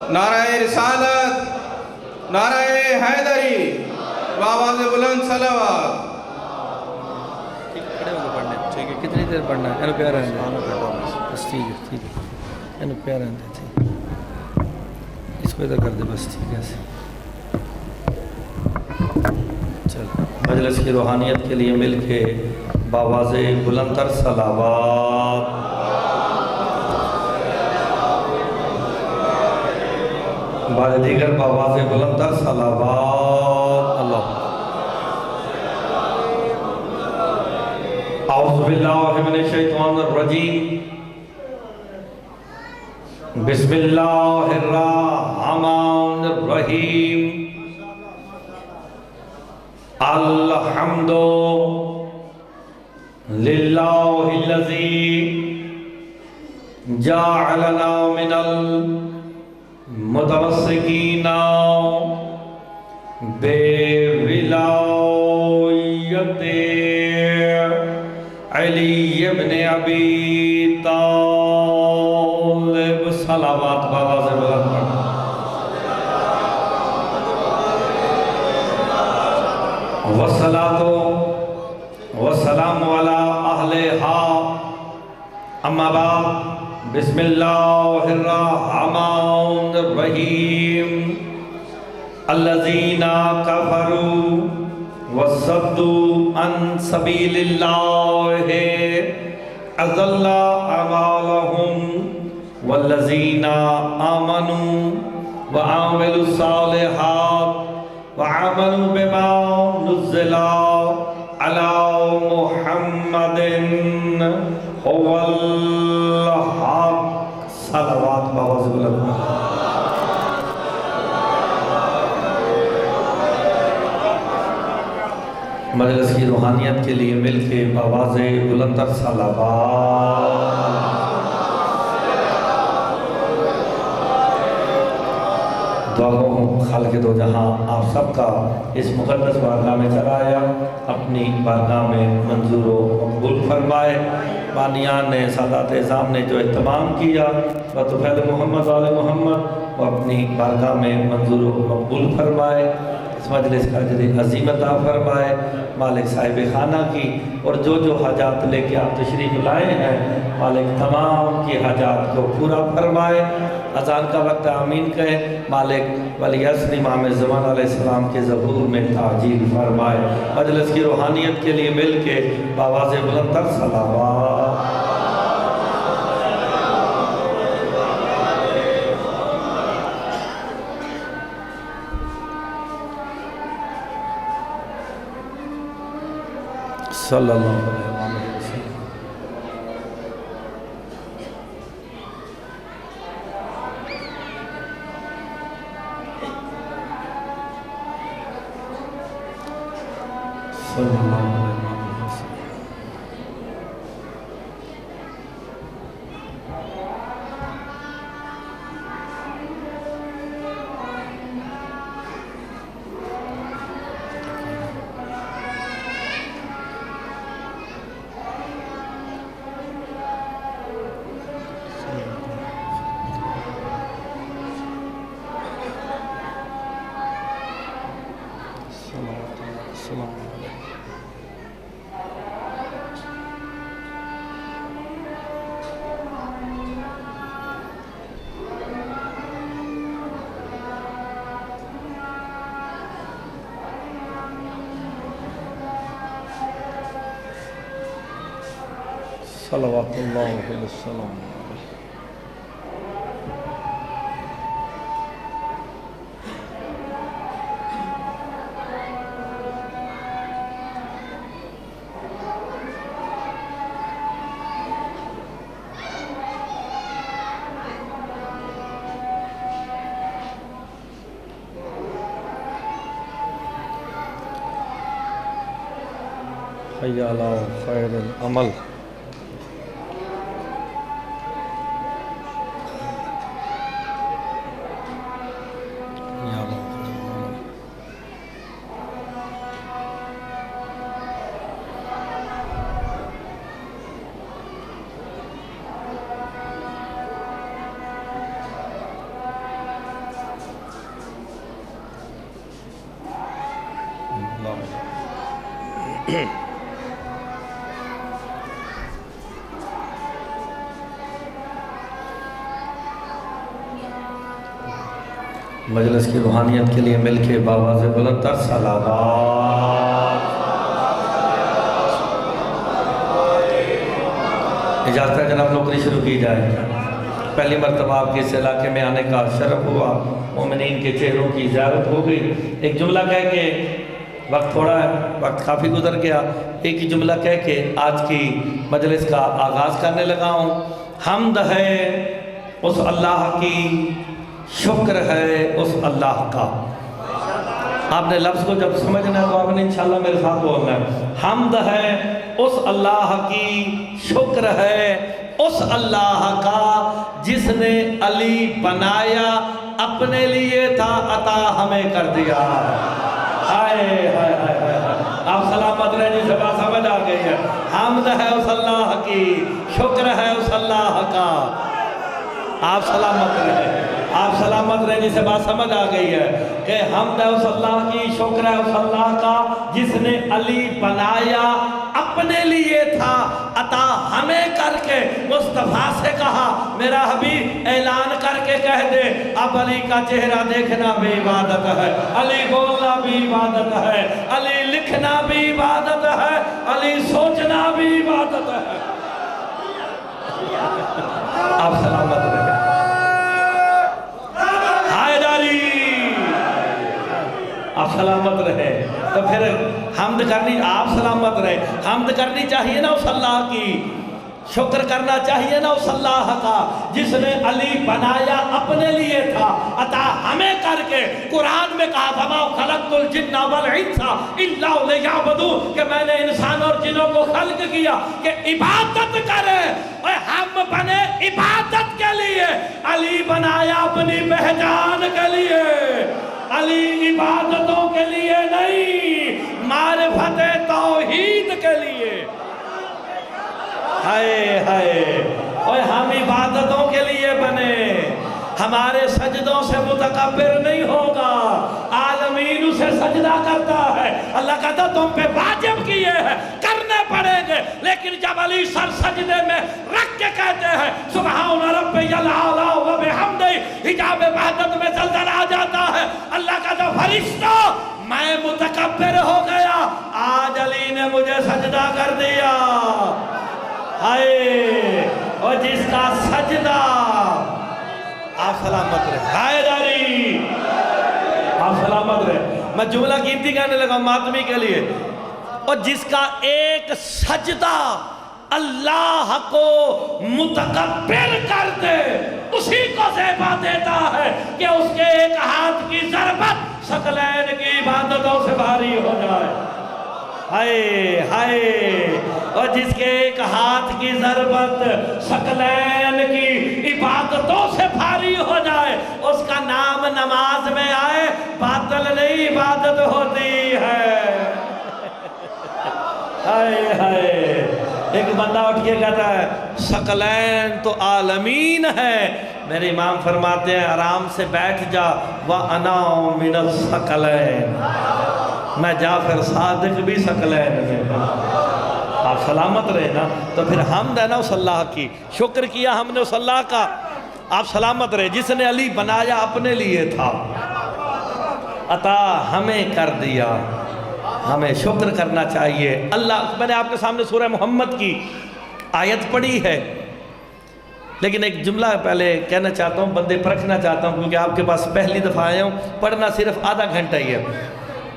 نعرہ رسالت، نعرہ حیدری، آواز بلند صلوات۔ کھڑے ہو کے پڑھنے ٹھیک ہے. کتنی دیر پڑھنا ہے؟ اینو پیار رہنے بس. ٹھیک ہے ٹھیک ہے. اینو پیار رہنے ٹھیک. اس کو ادھر کر دے بس. ٹھیک ہے. چل مجلس کی روحانیت کے لیے مل کے باواز بلند تر صلوات. بعد دیگر باواز بلند تر صلوات. اللہ اعوذ باللہ من الشیطان الرجیم. بسم اللہ الرحمن الرحیم. الحمد للہ الذی جعلنا من المتمسکین بولایت علی ابن ابی طالب. صلوات بآواز بلند پڑھنا. والصلاة والسلام على أهلها. أما بعد بسم الله الرحمن الرحيم. الذين كفروا وصدوا عن سبيل الله أضل أعمالهم والذين آمنوا وعملوا الصالحات وآمنوا بما نزل على محمد هو الحق. صلوات بآواز بلند. مجلس کی روحانیت کے لیے مل کے بآواز بلند تر صلوات. دعا گو خالق دو جہاں آپ سب کا اس مقدس بارگاہ میں چلا آیا اپنی بارگاہ میں منظور و مقبول فرمائے. بانیان نے سادات اعظام نے جو اہتمام کیا بطفیل محمد وآل محمد وہ اپنی بارگاہ میں منظور و مقبول فرمائے. اس مجلس کا اجر عظیم عطا فرمائے. مالک صاحب خانہ کی اور جو حاجات لے کے آپ تشریف لائے ہیں مالک تمام کی حاجات کو پورا فرمائے. اذان کا وقت آمین کہیں. مالک ولی عصر امام زمان علیہ السلام کے ظہور میں تعجیل فرمائے. مجلس کی روحانیت کے لیے مل کے بآواز بلند تر صلوات. صلی اللہ علیہ وسلم. صلی اللہ علیہ وسلم. صلوات اللہ علیہ وسلم. حی علی خیر العمل. مجلس کی روحانیت کے لیے مل کے باواز بلند تر صلوات۔ اجازت ہے جناب نوکری شروع کی جائے۔ پہلی مرتبہ آپ کے اس علاقے میں آنے کا شرف ہوا، مومنین کے چہروں کی زیارت ہو گئی۔ ایک جملہ کہہ کے، وقت تھوڑا ہے، وقت کافی گزر گیا، ایک ہی جملہ کہہ کے آج کی مجلس کا آغاز کرنے لگا ہوں۔ حمد ہے اس اللہ کی، شکر ہے اس اللہ کا۔ آپ نے لفظ کو جب سمجھنا ہے تو آپ نے انشاءاللہ میرے ساتھ بولنا ہے۔ حمد ہے اس اللہ کی، شکر ہے اس اللہ کا، جس نے علی بنایا اپنے لیے تھا، عطا ہمیں کر دیا۔ ہائے ہائے ہائے ہائے، آپ سلامت رہے، جسے بات سمجھ آ گئی ہے۔ حمد ہے اس اللہ کی، شکر ہے اس اللہ کا۔ آپ سلامت رہے، آپ سلامت رہے، جسے بات سمجھ آ گئی ہے کہ حمد ہے اس اللہ کی، شکر ہے اس اللہ کا، جس نے علی بنایا اپنے لیے تھا، عطا ہمیں کر کے۔ مصطفیٰ سے کہا میرا حبیب اعلان کر کے کہہ دے، اب علی کا چہرہ دیکھنا بھی عبادت ہے، علی بولنا بھی عبادت ہے، علی لکھنا بھی عبادت ہے، علی سوچنا بھی عبادت ہے۔ آپ سلامت رہے، آپ سلامت رہے۔ تو پھر حمد کرنی، آپ سلامت رہے، حمد کرنی چاہیے نا اس اللہ کی، شکر کرنا چاہیے نا اس اللہ کا، جس نے علی بنایا اپنے لیے تھا، عطا ہمیں کر کے۔ قرآن میں کہا وَمَا خَلَقْتُ الْجِنَّ وَالْإِنسَ إِلَّا لِيَعْبُدُونِ، کہ میں نے انسان اور جنوں کو خلق کیا کہ عبادت کریں، اور ہم بنے عبادت کے لیے، علی بنایا اپنی پہچان کے لیے۔ علی عبادتوں کے لیے نہیں، معرفت توحید کے لیے۔ ہائے ہائے، اور ہم عبادتوں کے لیے بنے، ہمارے سجدوں سے متکبر نہیں ہوگا، عالمین اسے سجدہ کرتا ہے۔ اللہ کہتا تم پہ واجب کیے ہیں، کرنے پڑیں گے، لیکن جب علی سر سجدے میں رکھ کے کہتے ہیں سبحان ربی الاعلی و بحمدہ، حجاب وحدت میں زلزلہ آ جاتا ہے۔ اللہ کہتا فرشتہ میں متکبر ہو گیا، آج علی نے مجھے سجدہ کر دیا۔ ہائے، اور جس کا سجدہ، آپ سلامت رہے، ہائے داری، آپ سلامت رہے۔ میں جملہ قیمتی کہنے لگا ماتمی کے لیے، اور جس کا ایک سجدہ اللہ کو متکبر کر دے، اسی کو زیبا دیتا ہے کہ اس کے ایک ہاتھ کی ضربت ثقلین کی عبادتوں سے بھاری ہو جائے۔ ہائے ہائے، اور جس کے ایک ہاتھ کی ضربت ثقلین کی عبادتوں سے بھاری ہو جائے، اس کا نام نماز میں آئے، باطل نہیں عبادت ہوتی ہے۔ ہائے ہائے، ایک بندہ اٹھ کے کہتا ہے ثقلین تو عالمین ہے، میرے امام فرماتے ہیں آرام سے بیٹھ جا، وَأَنَا مِنَ الثَّقَلَيْنِ، میں جعفر صادق بھی ثقلین میں۔ آپ سلامت رہے نا، تو پھر حمد ہے نا اس اللہ کی، شکر کیا ہم نے اس اللہ کا۔ آپ سلامت رہے، جس نے علی بنایا اپنے لیے تھا، عطا ہمیں کر دیا، ہمیں شکر کرنا چاہیے۔ اللہ، میں نے آپ کے سامنے سورہ محمد کی آیت پڑھی ہے، لیکن ایک جملہ پہلے کہنا چاہتا ہوں، بندے پرکھنا چاہتا ہوں، کیونکہ آپ کے پاس پہلی دفعہ آیا ہوں، پڑھنا صرف آدھا گھنٹہ ہی ہے،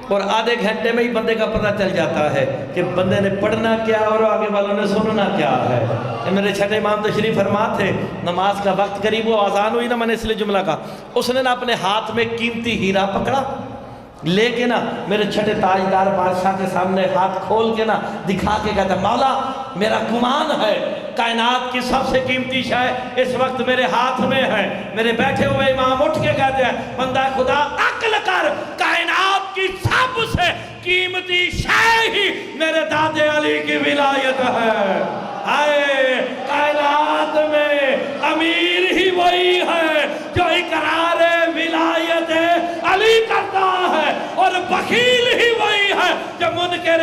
اور آدھے گھنٹے میں ہی بندے کا پتہ چل جاتا ہے کہ بندے نے پڑھنا کیا اور آگے والوں نے سننا کیا ہے۔ میرے چھٹے امام تشریف فرما تھے، نماز کا وقت قریب ہو، آذان ہوئی نا، میں نے اس لیے جملہ کہا، اس نے نا اپنے ہاتھ میں قیمتی ہیرا پکڑا، لے کے نا میرے چھٹے تاجدار بادشاہ کے سامنے ہاتھ کھول کے نا دکھا کے کہتا ہے مولا میرا گمان ہے کائنات کی سب سے قیمتی شے اس وقت میرے ہاتھ میں ہے۔ میرے بیٹھے ہوئے امام اٹھ کے کہتے ہیں بندہ خدا عقل کر، کائنات کی سب سے قیمتی شے ہی میرے دادے علی کی ولایت ہے۔ آئے کائنات میں امیر ہی وہی ہے جو اقرار ولایت علی کرتا ہے، اور بخیل ہی وہی ہے جو منکر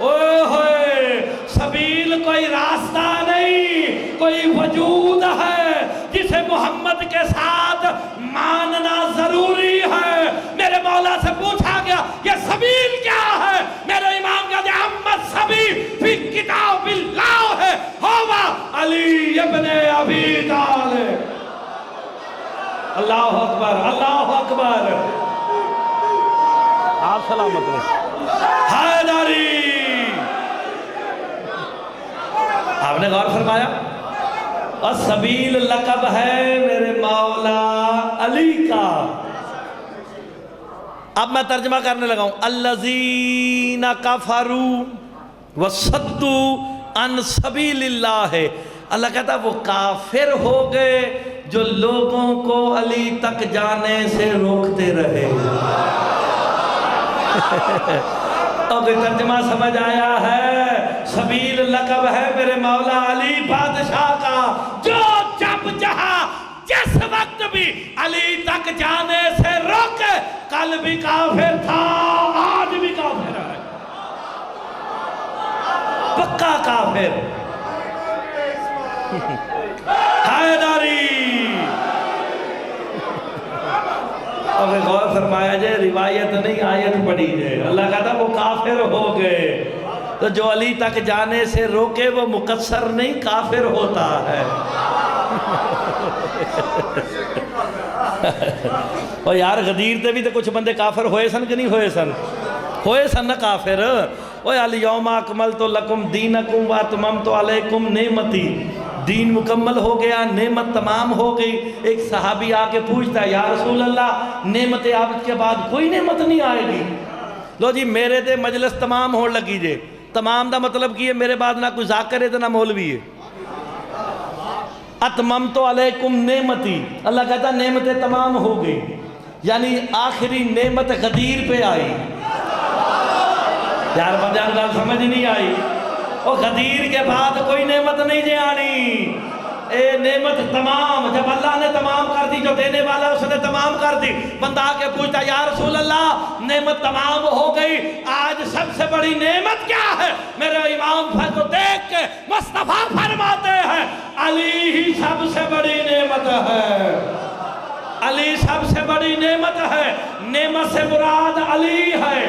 اوے ہوئے سبیل کوئی راستہ نہیں، کوئی وجود ہے جسے محمد کے ساتھ ماننا ضروری ہے۔ میرے مولا سے پوچھا گیا یہ سبیل کیا ہے؟ میرے امام کہتے ہیں احمد سبیل فی کتاب اللہ ہے ہوا علی ابن ابی طالب۔ اللہ اکبر، اللہ اکبر۔ آپ سلامت رہے۔ حیدری، آپ نے غور فرمایا السبیل لقب ہے میرے مولا علی کا۔ اب میں ترجمہ کرنے لگا ہوں۔ الذین کفروا وصدوا عن سبیل اللہ، اللہ کہتا ہے وہ کافر ہو گئے جو لوگوں کو علی تک جانے سے روکتے رہے۔ اور کوئی ترجمہ سمجھ آیا ہے؟ سبیل لقب ہے میرے مولا علی بادشاہ کا، جو جب جہاں جس وقت بھی علی تک جانے سے روکے، کل بھی کافر تھا آج بھی کافر ہے، پکا کافر۔ حیدری، اور غور فرمایا جائے روایت نہیں آیت پڑھی جائے۔ اللہ کہتا وہ کافر ہو گئے، تو جو علی تک جانے سے روکے وہ مقصر نہیں کافر ہوتا ہے۔ اور یار غدیر تے بھی تو کچھ بندے کافر ہوئے سن کہ نہیں ہوئے سن؟ ہوئے سن نا کافر۔ اوہ الیوم اکملت لکم دینکم واتممت علیکم نعمتی، دین مکمل ہو گیا، نعمت تمام ہو گئی۔ ایک صحابی آ کے پوچھتا ہے یا رسول اللہ نعمت عابد کے بعد کوئی نعمت نہیں آئے گی؟ لو جی میرے دے مجلس تمام ہون لگی جے، تمام دا مطلب کی ہے میرے بعد نہ کوئی ذاکر ہے تو نہ مولوی ہے۔ اتممت علیکم نعمتی، اللہ کہتا نعمتیں تمام ہو گئی، یعنی آخری نعمت غدیر پہ آئی۔ یار بجان گال سمجھ نہیں آئی، اور غدیر کے بعد کوئی نعمت نہیں جے آنی۔ اے نعمت تمام جب اللہ نے تمام کر دی، جو دینے والا اس نے تمام کر دی۔ بندہ آ کے پوچھتا یا رسول اللہ نعمت تمام ہو گئی، آج سب سے بڑی نعمت کیا ہے؟ میرے امام کو دیکھ کے مصطفیٰ فرماتے ہیں علی ہی سب سے بڑی نعمت ہے، علی سب سے بڑی نعمت ہے۔ نعمت سے مراد علی ہے۔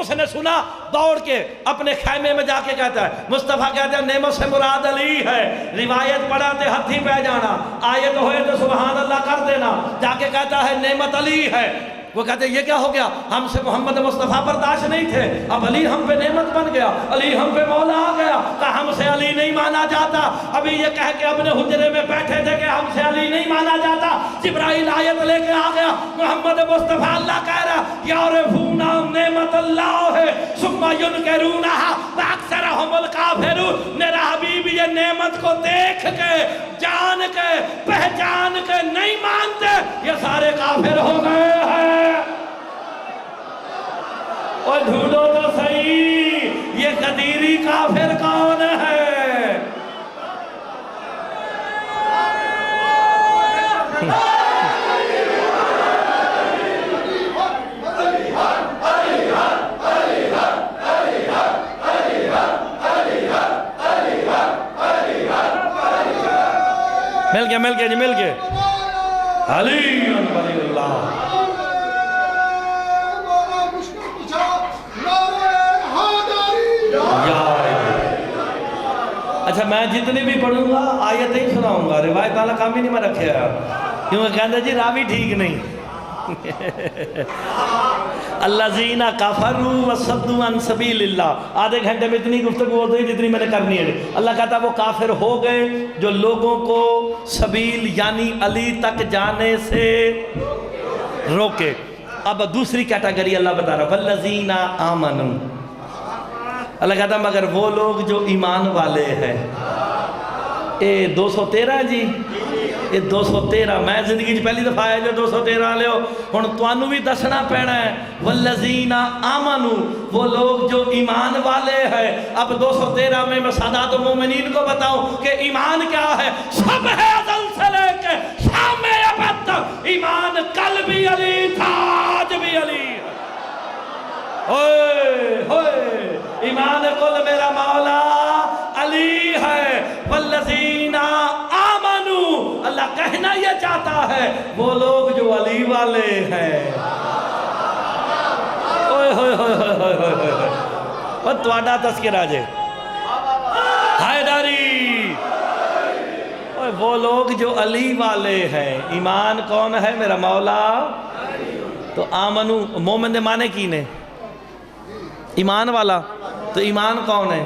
اس نے سنا، دوڑ کے اپنے خیمے میں جا کے کہتا ہے، مصطفیٰ کہتا ہے نعمت سے مراد علی ہے۔ روایت پڑھا تے ہتھی پہ جانا، آیت ہوئے تو سبحان اللہ کر دینا، جا کے کہتا ہے نعمت علی ہے۔ وہ کہتے ہیں یہ کیا ہو گیا؟ ہم سے محمد مصطفیٰ برداشت نہیں تھے، اب علی ہم پہ نعمت بن گیا، علی ہم پہ مولا آ گیا، کہ ہم سے علی نہیں مانا جاتا۔ ابھی یہ کہہ کے اپنے حجرے میں بیٹھے تھے کہ ہم سے علی نہیں مانا جاتا، جبرائیل آیت لے کے آ گیا، محمد مصطفیٰ اللہ کہہ رہا یعرفون نعمت اللہ ثم ینکرونہا فاکثرہم الکافرون۔ میرا حبیب یہ نعمت کو دیکھ کے، جان کے، پہچان کے نہیں مانتے، یہ سارے کافر ہو گئے ہیں۔ اور ڈھونڈو تو صحیح یہ غدیری کافر کون ہے؟ مل گیا جی مل گئے۔ علی ولی اللہ۔ اچھا میں جتنی بھی پڑھوں گا آیت ہی سناؤں گا، روایت والا کام ہی نہیں میں رکھیا، کیونکہ کہتا جی راوی ٹھیک نہیں۔ الذین کفروا وصدوا عن سبیل اللہ، آدھے گھنٹے میں اتنی گفتگو ہوتی ہے جتنی میں نے کرنی ہے۔ اللہ کہتا وہ کافر ہو گئے جو لوگوں کو سبیل یعنی علی تک جانے سے روکے۔ اب دوسری کیٹیگری اللہ بتا رہا والذین آمنوا، اللہ کہتا مگر وہ لوگ جو ایمان والے ہیں۔ اے 213 جی، اے 213 میں زندگی پہلی دفعہ آیا جو 213 لے ہو، ہن توانو بھی دسنا پینا ہے والذین آمنوا، وہ لوگ جو ایمان والے ہیں۔ اب 213 میں سادات المومنین کو بتاؤں کہ ایمان کیا ہے۔ سب ہے ازل سے لے کے شام ابد تک ایمان، کل بھی علی تھا آج بھی علی ہے۔ ہوئے ہوئے ایمان کل میرا مولا علی ہے، والذین آمنوا، اللہ کہنا یہ چاہتا ہے وہ لوگ جو علی والے ہیں۔ اوئے ہوئے ہوئے ہوئے ہوئے ہوئے ہوئے، اور تواڈا تذکرہ جے حیدری، اوئے وہ لوگ جو علی والے ہیں۔ ایمان کون ہے؟ میرا مولا۔ تو آمنو مومن دے معنی کی نے؟ ایمان والا۔ تو ایمان کون ہے؟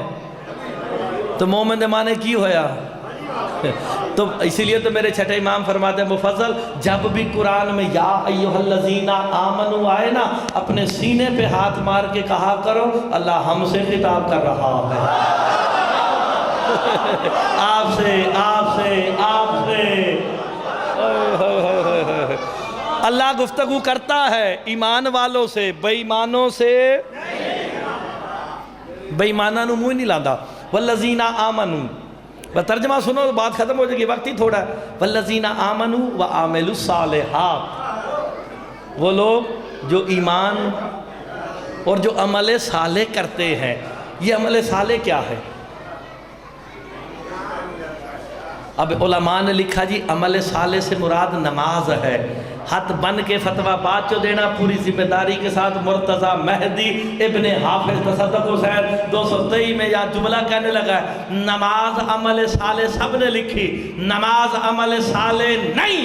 تو مومن دے معنی کی ہویا؟ تو اسی لیے تو میرے چھٹے امام فرماتے ہیں مفضل، جب بھی قرآن میں یا ایھا الذین آمنوا آئے نا، اپنے سینے پہ ہاتھ مار کے کہا کرو اللہ ہم سے خطاب کر رہا ہے، آپ سے آپ سے آپ سے۔ اللہ گفتگو کرتا ہے ایمان والوں سے، بے ایمانوں سے بے ایمانہ نو منہ نہیں لاندا۔ والذین آمنوا، ترجمہ سنو بات ختم ہو جائے گی، وقت ہی تھوڑا ہے۔ والذین آمنوا وعملوا الصالحات، وہ لوگ جو ایمان اور جو عمل صالح کرتے ہیں۔ یہ عمل صالح کیا ہے؟ اب علماء نے لکھا جی عمل صالح سے مراد نماز ہے۔ ہاتھ بن کے فتویٰ بات جو دینا پوری ذمہ داری کے ساتھ مرتضی مہدی ابن حافظ تصدق حسین 223 میں یا جملہ کہنے لگا ہے نماز عمل صالح سب نے لکھی، نماز عمل صالح نہیں۔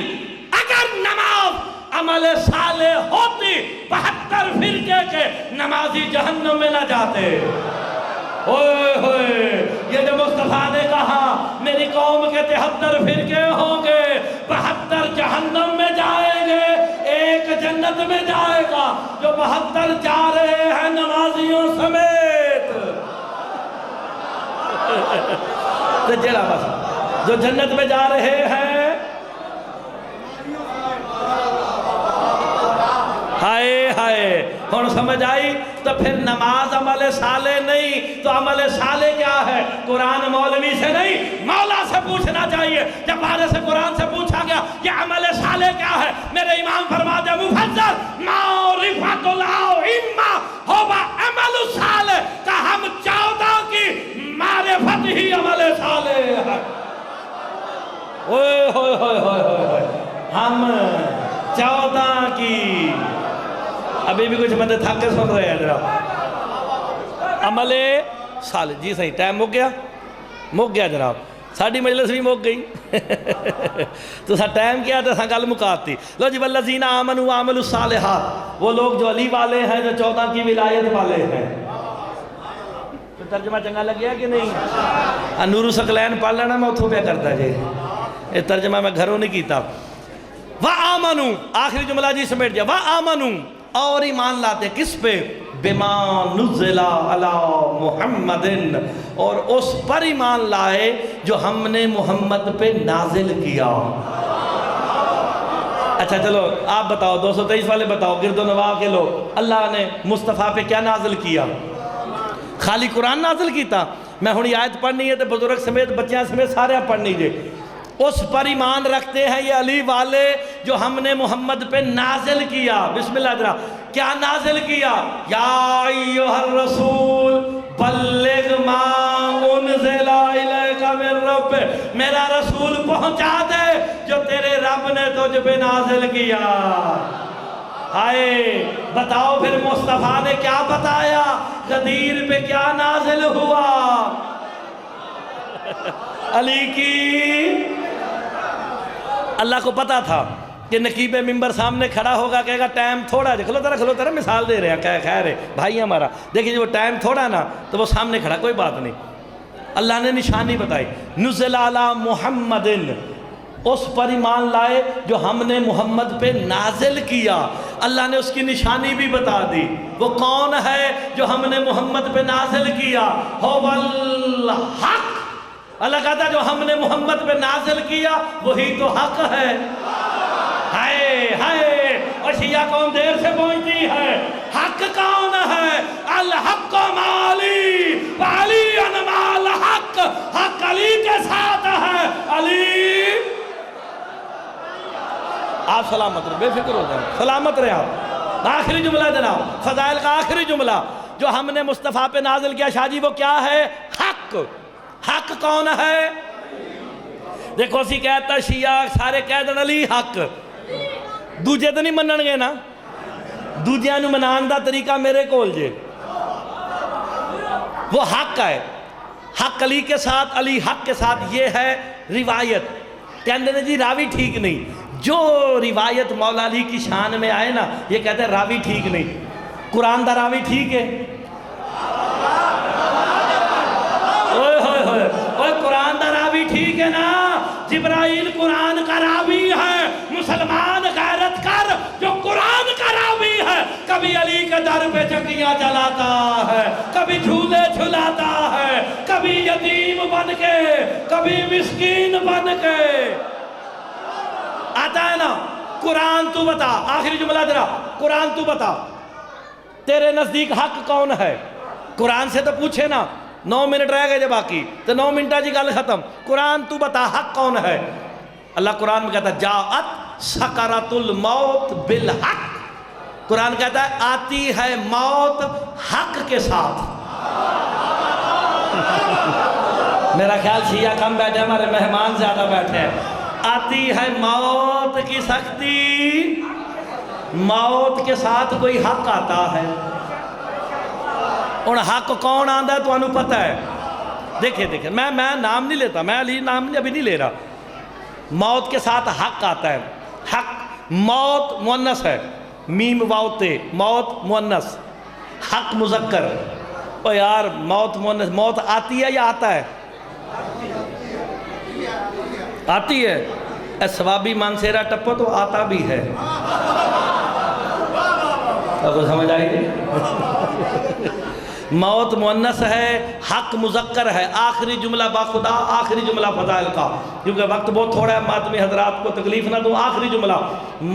اگر نماز عمل صالح ہوتی 72 فرقے کے نمازی جہنم میں نہ جاتے۔ اوئے ہوئے، یہ جو مصطفیٰ نے کہا میری قوم کے 73 فرقے ہوں گے، 72 جہنم میں جائیں گے، ایک جنت میں جائے گا، جو 72 جا رہے ہیں نمازیوں سمیت۔ تو جڑا بس جو جنت میں جا رہے ہیں، ہائے ہائے، ہن سمجھ آئی؟ تو پھر نماز عمل صالح نہیں تو عمل صالح کیا ہے؟ قرآن مولوی سے نہیں مولا سے پوچھنا چاہیے۔ جب بارے سے قرآن سے پوچھا گیا کہ عمل صالح کیا ہے، میرے امام فرماتے ہیں مفضل معرفت الائمہ ہوا عمل صالح، کہ ہم 14 کی معرفت ہی عمل صالح ہے۔ اوئے ہوئے ہوئے ہوئے ہوئے، ہم 14 کی، ابھی بھی کچھ بندے تھک کے سن رہے ہیں جناب۔ عمل صالح جی صحیح، ٹائم مک گیا جناب، ساڑھی مجلس بھی مک گئی تو سا ٹائم کیا تھا سا گل مکاتی۔ لو جی والذین آمنوا وعملوا الصالحات، وہ لوگ جو علی والے ہیں، جو 14 کی ولایت والے ہیں۔ تو ترجمہ چنگا لگ گیا کہ نہیں؟ نور الثقلین پڑھ لینا، میں اتھوں پہ کرتا جی، یہ ترجمہ میں گھروں نہیں کیتا۔ وَآمَنُوا، آخری جملہ جی سمیٹ جا، وَآمَنُوا، اور ایمان لاتے کس پہ؟ بِمَا نُزِّلَ عَلَىٰ مُحَمَّدٍ، اور اس پر ایمان لائے جو ہم نے محمد پہ نازل کیا۔ اچھا چلو آپ بتاؤ، 223 والے بتاؤ، گرد و نواح کے لوگ، اللہ نے مصطفیٰ پہ کیا نازل کیا؟ خالی قرآن نازل کیتا؟ میں ہونی آیت پڑھنی ہے تو بزرگ سمیت بچیاں سمیت سارے پڑھنی جے۔ اس پر ایمان رکھتے ہیں یہ علی والے جو ہم نے محمد پہ نازل کیا۔ بسم اللہ جناب، کیا نازل کیا؟ یا ایھا الرسول بلغ ما انزل الیک من ربک، میرا رسول پہنچا دے جو تیرے رب نے تجھ پہ نازل کیا۔ ہائے بتاؤ پھر مصطفیٰ نے کیا بتایا؟ غدیر پہ کیا نازل ہوا؟ علی کی، اللہ کو پتا تھا کہ نقیب ممبر سامنے کھڑا ہوگا، کہے گا ٹائم تھوڑا ہے، کھلو ترہ مثال دے رہے ہیں، کہ خیر ہے بھائی ہمارا، دیکھیں جو ٹائم تھوڑا نا تو وہ سامنے کھڑا، کوئی بات نہیں۔ اللہ نے نشانی بتائی، نزل علی محمد، اس پر ایمان لائے جو ہم نے محمد پہ نازل کیا۔ اللہ نے اس کی نشانی بھی بتا دی، وہ کون ہے جو ہم نے محمد پہ نازل کیا؟ هو الحق، اللہ کہتا ہے جو ہم نے محمد پہ نازل کیا وہی تو حق ہے۔ ہائے ہائے، اور شیعہ قوم دیر سے پہنچتی ہے۔ حق کون ہے؟ الحق مالی وعلی مال حق، حق علی کے ساتھ ہے۔ علی، آپ سلامت رہے، بے فکر ہو جائیں، سلامت رہے آپ۔ آخری جملہ جناب، فضائل کا آخری جملہ جو ہم نے مصطفیٰ پہ نازل کیا شاہ جی، وہ کیا ہے؟ حق حق کون ہے دیکھو اسی کہتا شیعہ سارے کہہ دن علی حق دوجے تو نہیں منن گے نا دوجیاں نو منان دا طریقہ میرے کول جے وہ حق ہے حق علی کے ساتھ علی حق کے ساتھ یہ ہے روایت کہندے نے جی راوی ٹھیک نہیں جو روایت مولا علی کی شان میں آئے نا یہ کہتے ہیں راوی ٹھیک نہیں قرآن دا راوی ٹھیک ہے اوہ قرآن دا راوی ٹھیک ہے نا جبرائیل قرآن کا راوی ہے مسلمان غیرت کر جو قرآن کا راوی ہے کبھی علی کے در پہ چکیاں جلاتا ہے کبھی جھولے جھلاتا ہے کبھی یتیم بن کے کبھی مسکین بن کے آتا ہے نا قرآن تو بتا آخری جملہ تیرا قرآن تو بتا تیرے نزدیک حق کون ہے قرآن سے تو پوچھے نا 9 منٹ رہ گئے جب باقی تو 9 منٹہ جی گل ختم قرآن تو بتا حق کون ہے اللہ قرآن میں کہتا ہے جاءت سکرات الموت بالحق قرآن کہتا ہے آتی ہے موت حق کے ساتھ میرا خیال شیعہ کم بیٹھے ہمارے مہمان زیادہ بیٹھے ہیں آتی ہے موت کی سختی موت کے ساتھ کوئی حق آتا ہے اور حق کون آندہ ہے تو انہوں پتہ ہے دیکھیں میں نام نہیں لیتا میں علی نام ابھی نہیں لے رہا موت کے ساتھ حق آتا ہے حق موت مؤنث ہے میم واو تے موت مؤنث حق مذکر او یار موت مؤنث موت آتی ہے یا آتا ہے آتی ہے اے ثوابی مانسیرہ ٹپو تو آتا بھی ہے آپ کو سمجھ آئی گئی موت مؤنث ہے حق مذکر ہے آخری جملہ باخدا آخری جملہ فضائل کا کیونکہ وقت بہت تھوڑا ہے ماتمی حضرات کو تکلیف نہ دوں آخری جملہ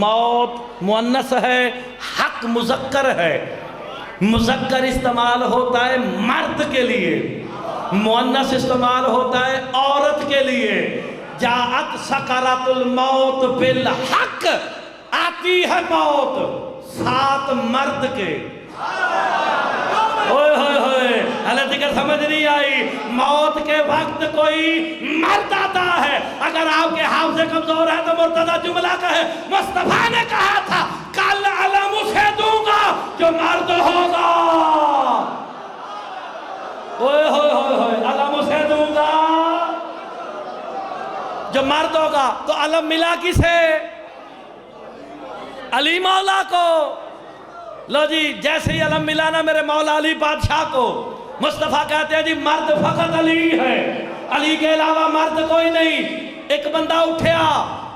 موت مؤنث ہے حق مذکر ہے مذکر استعمال ہوتا ہے مرد کے لیے مؤنث استعمال ہوتا ہے عورت کے لیے جاءت سکرات الموت بالحق آتی ہے موت ساتھ مرد کے اوئے ہوئے ہوئے حالت دیگر سمجھ نہیں آئی موت کے وقت کوئی مرد آتا ہے اگر آپ کے حافظے کمزور ہے تو مرتضی جملہ کہے مصطفیٰ نے کہا تھا کل علم اسے دوں گا جو مرد ہوگا اوئے ہوئے ہوئے علم اسے دوں گا جو مرد ہوگا تو علم ملا کسے علی مولا کو لو جی جیسے ہی علم ملا نا میرے مولا علی بادشاہ کو مصطفیٰ کہتے ہیں جی مرد فقط علی ہے علی کے علاوہ مرد کوئی نہیں ایک بندہ اٹھیا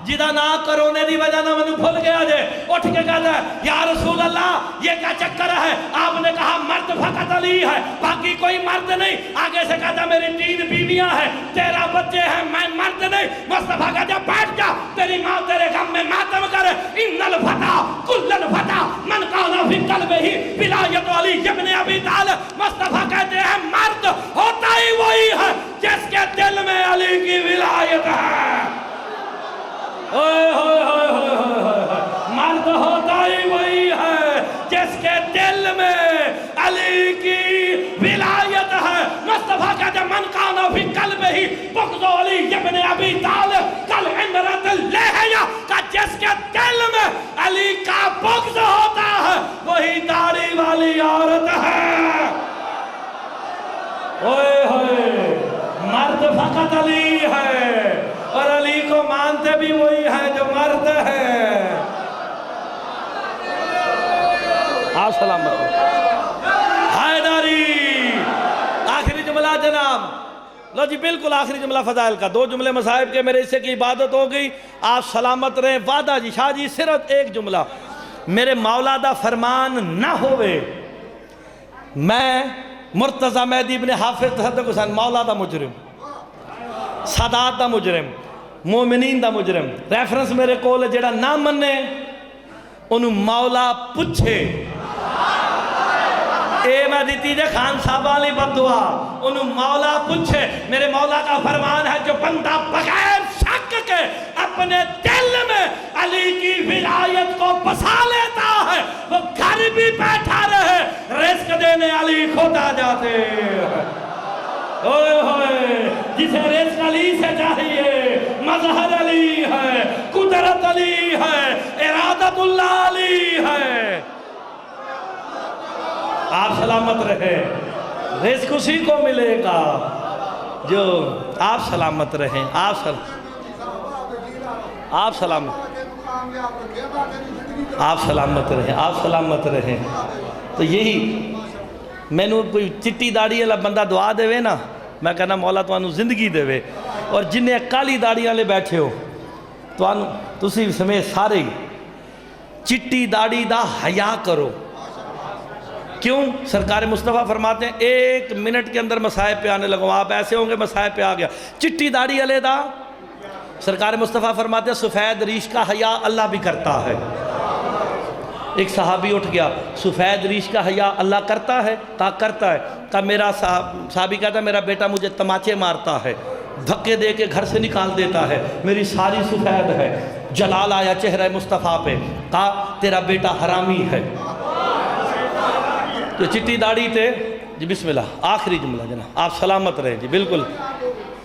جدہ نہ کرونے دی وجہ نہ منو بھول گیا جے اٹھ کے کہتا ہے یا رسول اللہ یہ کیا چکر ہے آپ نے کہا مرد فقط علی ہے باقی کوئی مرد نہیں آگے سے کہتا میری 3 بیویاں ہیں 13 بچے ہیں میں مرد نہیں مصطفیٰ کہتا بیٹھ جا تیری ماں تیرے غم میں ماتم کرے ان الفتح کل الفتح من کانا فی قلبہ ہی ولایت علی ابن ابی طالب مصطفیٰ کہتے ہیں مرد ہوتا ہی وہی ہے جس کے دل میں علی کی ولایت ہے مرد ہوتا ہی وہی ہے جس کے دل میں علی کی ولایت ہے مصطفیٰ کہتے من کانا فی قلبہ ہی بغض علی ابن ابی طالب کل امرۃ اللیحیہ کا جس کے دل میں علی کا بغض ہوتا ہے وہی داڑھی والی عورت ہے اوئے ہوئے مرد فقط علی ہے اور علی کو مانتے بھی وہی ہیں جو مرد ہیں آپ سلامت حیدری آخری جملہ جناب لو جی بالکل آخری جملہ فضائل کا 2 جملے مصائب کے میرے حصے کی عبادت ہو گئی آپ سلامت رہیں وعدہ جی شاہ جی صرف ایک جملہ میرے مولا دا فرمان نہ ہوئے میں مرتضی مہدی ابن حافظ تصدق حسین مولا دا مجرم سادات دا مجرم مومنین دا مجرم ریفرنس میرے کول جڑا نہ مننے انہوں مولا پچھے اے میں دیتی جے خان صاحب والی بدعا انہوں مولا پچھے میرے مولا کا فرمان ہے جو بندہ بغیر شک کے اپنے دل میں علی کی ولایت کو بسا لیتا ہے وہ گھر بھی بیٹھا رہے رزق دینے علی خود آ جاتے ہیں اوئے ہوئے جسے رزق علی سے چاہیے، مظہر علی ہے، قدرت علی ہے، ارادت اللہ علی ہے۔ آپ سلامت رہے، رزق اسی کو ملے گا جو آپ سلامت رہیں، آپ سلامت رہیں، آپ سلامت رہیں۔ تو یہی میں نے کوئی چٹی داڑھی والا بندہ دعا دے نا، میں کہنا مولا تو زندگی دے، اور جنہیں کالی داڑھی والے بیٹھے ہو تسی سمیت سارے ہی چٹی داڑھی دا حیا کرو۔ کیوں؟ سرکار مصطفیٰ فرماتے ہیں 1 منٹ کے اندر مصائب پہ آنے لگو، آپ ایسے ہوں گے مصائب پہ آ گیا۔ چٹی داڑھی والے دا سرکار مصطفیٰ فرماتے ہیں سفید ریش کا حیا اللہ بھی کرتا ہے۔ ایک صحابی اٹھ گیا، سفید ریش کا حیا اللہ کرتا ہے؟ کہا کرتا ہے۔ کہا میرا صحابی کہتا ہے میرا بیٹا مجھے تماچے مارتا ہے، دھکے دے کے گھر سے نکال دیتا ہے، میری ساری سفید ہے۔ جلال آیا چہرہ مصطفیٰ پہ، کہا تیرا بیٹا حرامی ہے۔ تو چٹی داڑھی تھے جی، بسم اللہ، آخری جملہ جناب، آپ سلامت رہیں جی، بالکل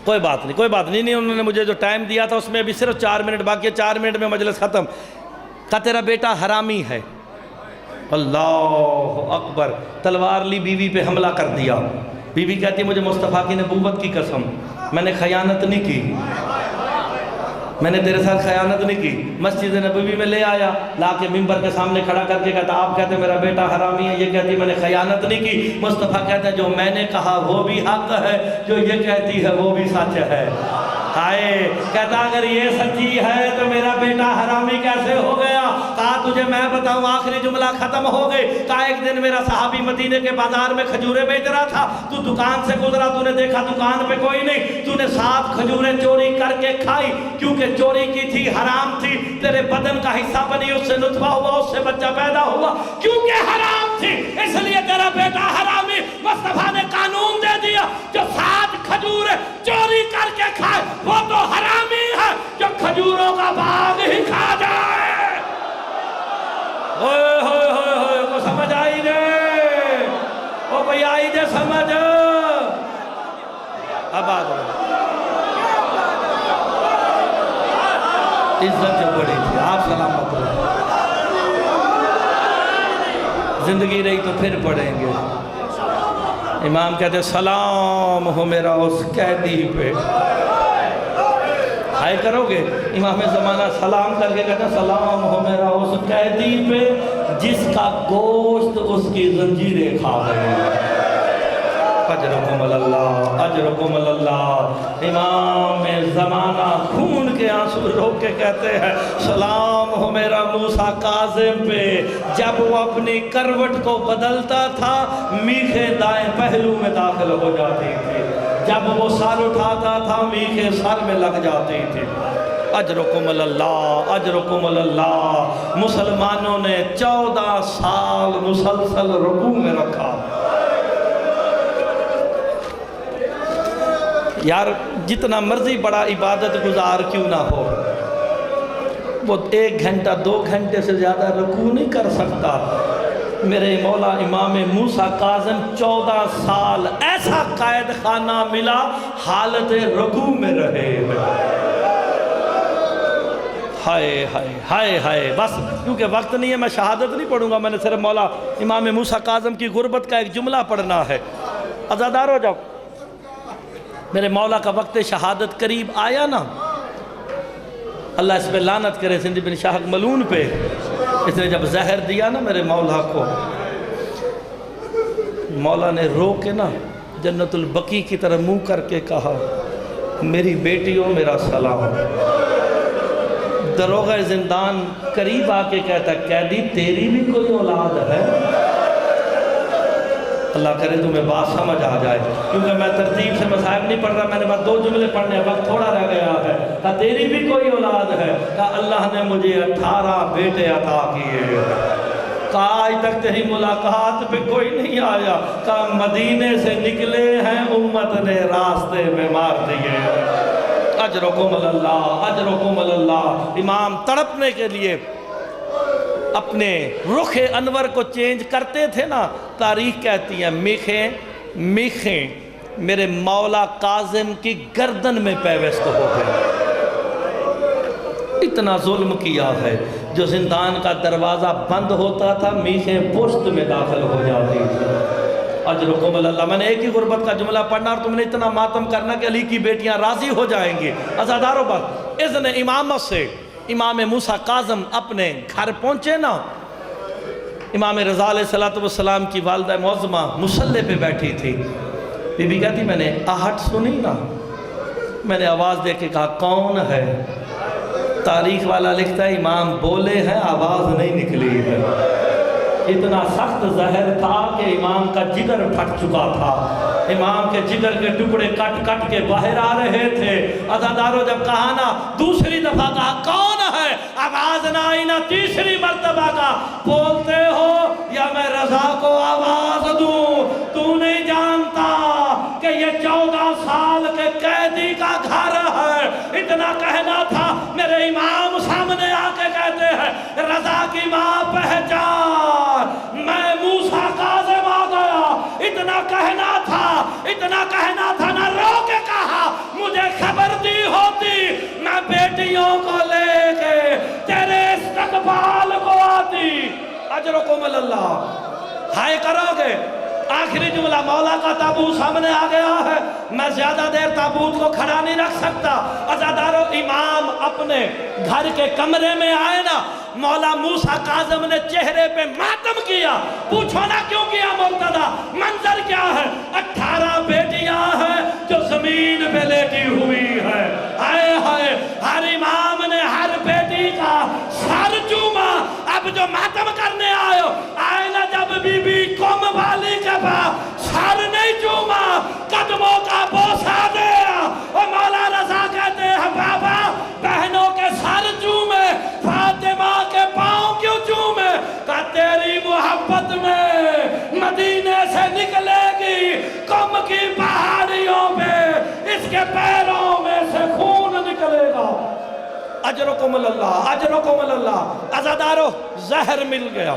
کوئی بات نہیں، کوئی بات نہیں، انہوں نے مجھے جو ٹائم دیا تھا اس میں ابھی صرف 4 منٹ باقی ہے، 4 منٹ میں مجلس ختم۔ کہا تیرا بیٹا حرامی ہے۔ اللہ اکبر، تلوار لی بیوی پہ حملہ کر دیا۔ بیوی کہتی ہے مجھے مصطفیٰ کی نبوت کی قسم، میں نے خیانت نہیں کی، میں نے تیرے ساتھ خیانت نہیں کی۔ مسجد نبوی میں لے آیا، لا کے ممبر کے سامنے کھڑا کر کے کہتا آپ کہتے ہیں میرا بیٹا حرامی ہے، یہ کہتی ہے میں نے خیانت نہیں کی۔ مصطفیٰ کہتے ہیں جو میں نے کہا وہ بھی حق ہے، جو یہ کہتی ہے وہ بھی سچ ہے۔ ہائے، کہتا اگر یہ سچی ہے تو میرا بیٹا حرامی کیسے ہو گیا؟ کہا تجھے میں بتاؤں، آخری جملہ ختم ہو گئی۔ کہا ایک دن میرا صحابی مدینے کے بازار میں کھجوریں بیچ رہا تھا، تو دکان سے گزرا، تو نے دیکھا دکان پہ کوئی نہیں، تو نے 7 کھجوریں چوری کر کے کھائی، کیونکہ چوری کی تھی، حرام تھی، تیرے بدن کا حصہ بنی، اس سے نطفہ ہوا، اس سے بچہ پیدا ہوا، کیونکہ حرام تھی اس لیے تیرا بیٹا حرامی۔ مصطفیٰ نے قانون دے دیا جو 7 کھجوریں چوری کر کے کھائے وہ تو حرامی ہے، جو کھجوروں کا باغ ہی کھا جائے۔ ہوئے ہوئے ہوئے ہوئے، کو سمجھ آئی دے، وہ کوئی آئی دے سمجھ۔ اب آ گئے، عزت جو بڑی تھی، آپ سلامت رہے، زندگی رہی تو پھر پڑھیں گے۔ امام کہتے سلام ہو میرا اس قیدی پہ، ہائے کرو گے؟ امام زمانہ سلام کر کے کہتے سلام ہو میرا اس قیدی پہ جس کا گوشت اس کی زنجیریں کھا گئے۔ اجرکم اللہ، اجرکم اللہ۔ امام زمانہ خون کے آنسو رو کے کہتے ہیں سلام ہو میرا موسیٰ کاظم پہ، جب وہ اپنی کروٹ کو بدلتا تھا میخیں دائیں پہلو میں داخل ہو جاتی تھی، جب وہ سر اٹھاتا تھا میخیں سر میں لگ جاتی تھی۔ اجرکم اللہ، اجرکم اللہ۔ مسلمانوں نے 14 سال مسلسل رکوع میں رکھا۔ یار جتنا مرضی بڑا عبادت گزار کیوں نہ ہو، وہ 1 گھنٹہ 2 گھنٹے سے زیادہ رکوع نہیں کر سکتا۔ میرے مولا امام موسیٰ کاظم 14 سال ایسا قائد خانہ ملا، حالت رکوع میں رہے۔ ہائے ہائے ہائے ہائے، بس کیونکہ وقت نہیں ہے میں شہادت نہیں پڑھوں گا، میں نے صرف مولا امام موسیٰ کاظم کی غربت کا ایک جملہ پڑھنا ہے۔ عزادار ہو جاؤ، میرے مولا کا وقت شہادت قریب آیا نا، اللہ اس پہ لعنت کرے سندھی بن شاہ ملون پہ، اس نے جب زہر دیا نا میرے مولا کو، مولا نے رو کے نا جنت البقیع کی طرح منہ کر کے کہا میری بیٹیوں میرا سلام۔ دروغہ زندان قریب آ کے کہتا قیدی تیری بھی کوئی اولاد ہے؟ اللہ کرے تمہیں بات سمجھ آ جائے، کیونکہ میں ترتیب سے مصائب نہیں پڑھ رہا، میں نے بس 2 جملے پڑھنے، وقت تھوڑا رہ گیا ہے۔ کہا تیری بھی کوئی اولاد ہے؟ کہا اللہ نے مجھے 18 بیٹے عطا کیے۔ کہا آج تک تیری ملاقات پہ کوئی نہیں آیا؟ کہا مدینے سے نکلے ہیں امت نے راستے میں مار دیے۔ اجرکم اللہ، اجرکم اللہ۔ امام تڑپنے کے لیے اپنے رخ انور کو چینج کرتے تھے نا، تاریخ کہتی ہے میخیں میرے مولا کاظم کی گردن میں پیوست ہو گئے. اتنا ظلم کیا ہے. جو زندان کا دروازہ بند ہوتا تھا میخیں پشت میں داخل ہو جاتی تھی. اجرکم اللہ. میں نے ایک ہی غربت کا جملہ پڑھنا اور تم نے اتنا ماتم کرنا کہ علی کی بیٹیاں راضی ہو جائیں گی. عزاداروں پر اذن امامت سے امام موسیٰ کاظم اپنے گھر پہنچے نا. امام رضا علیہ السلام کی والدہ معظمہ مصلی پہ بیٹھی تھی. بی بی کہتی میں نے آہٹ سنی نا, میں نے آواز دے کے کہا کون ہے؟ تاریخ والا لکھتا ہے امام بولے ہیں آواز نہیں نکلی ہے. اتنا سخت زہر تھا کہ امام کا جگر پھٹ چکا تھا. امام کے جگر کے ٹکڑے کٹ کٹ کے باہر آ رہے تھے. عزاداروں جب کہا نا دوسری دفعہ کہا کون ہے؟ آواز نہ آئی نا تیسری مرتبہ کا بولتے ہو یا میں رضا کو آواز دوں؟ تو نہیں جانتا کہ یہ 14 سال کے قیدی کا گھر ہے. اتنا کہنا تھا. میرے امام سامنے آ کے کہتے ہیں رضا کی ماں پہچان, میں موسیٰ کاظم آ گیا. اتنا کہنا تھا, اتنا کہنا تھا. نہ رو کے کہا مجھے خبر دی ہوتی میں بیٹیوں کو لے کے تیرے استقبال کو آتی. اجرکم اللہ. ہائے کرو گے. آخری جملہ مولا کا تابوت سامنے آ گیا ہے. میں زیادہ دیر تابوت کو کھڑا نہیں رکھ سکتا. عزادارو امام اپنے گھر کے کمرے میں آئے نا, مولا موسیٰ کاظم نے چہرے پہ ماتم کیا. پوچھو نا کیوں کیا مرتضی؟ منظر کیا ہے؟ 18 بیٹیاں ہیں جو زمین پہ لیٹی ہوئی ہے. ہائے ہائے, ہر امام نے ہر بیٹی کا سر چوما. اب جو ماتم کرنے آئے نا جب بی بی قوم والی کے پاس سر نہیں چوما, قدموں کا بوسہ دیا. اور مولا رضا کہتے ہیں بابا بہنوں کے سر چومے, فاطمہ کے پاؤں کیوں چومے؟ کہ تیری محبت میں مدینے سے نکلے گی قم کی پہاڑیوں پہ اس کے پیروں میں سے خون نکلے گا. اجرکم اللہ, اجرکم اللہ. عزادارو زہر مل گیا.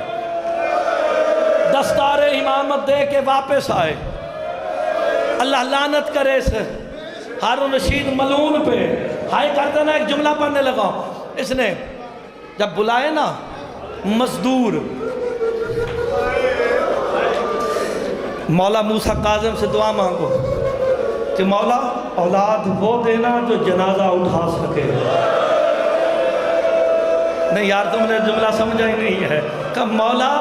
دستار امامت دے کے واپس آئے. اللہ لعنت کرے اس ہارون رشید ملعون پہ. ہائے کرتے نا ایک جملہ پڑھنے لگا. اس نے جب بلائے نا مزدور, مولا موسیٰ کاظم سے دعا مانگو کہ مولا اولاد وہ دینا جو جنازہ اٹھا سکے. نہیں یار تم نے جملہ سمجھا ہی نہیں ہے. کہ مولا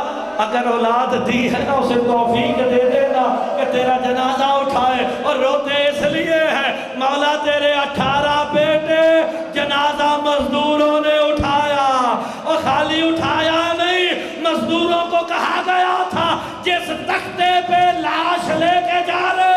اگر اولاد دی ہے نا اسے توفیق دے دینا کہ تیرا جنازہ اٹھائے. اور روتے اس لیے ہیں مولا تیرے 18 بیٹے جنازہ مزدوروں نے اٹھایا, اور خالی اٹھایا نہیں, مزدوروں کو کہا گیا تھا جس تختے پہ لاش لے کے جا رہے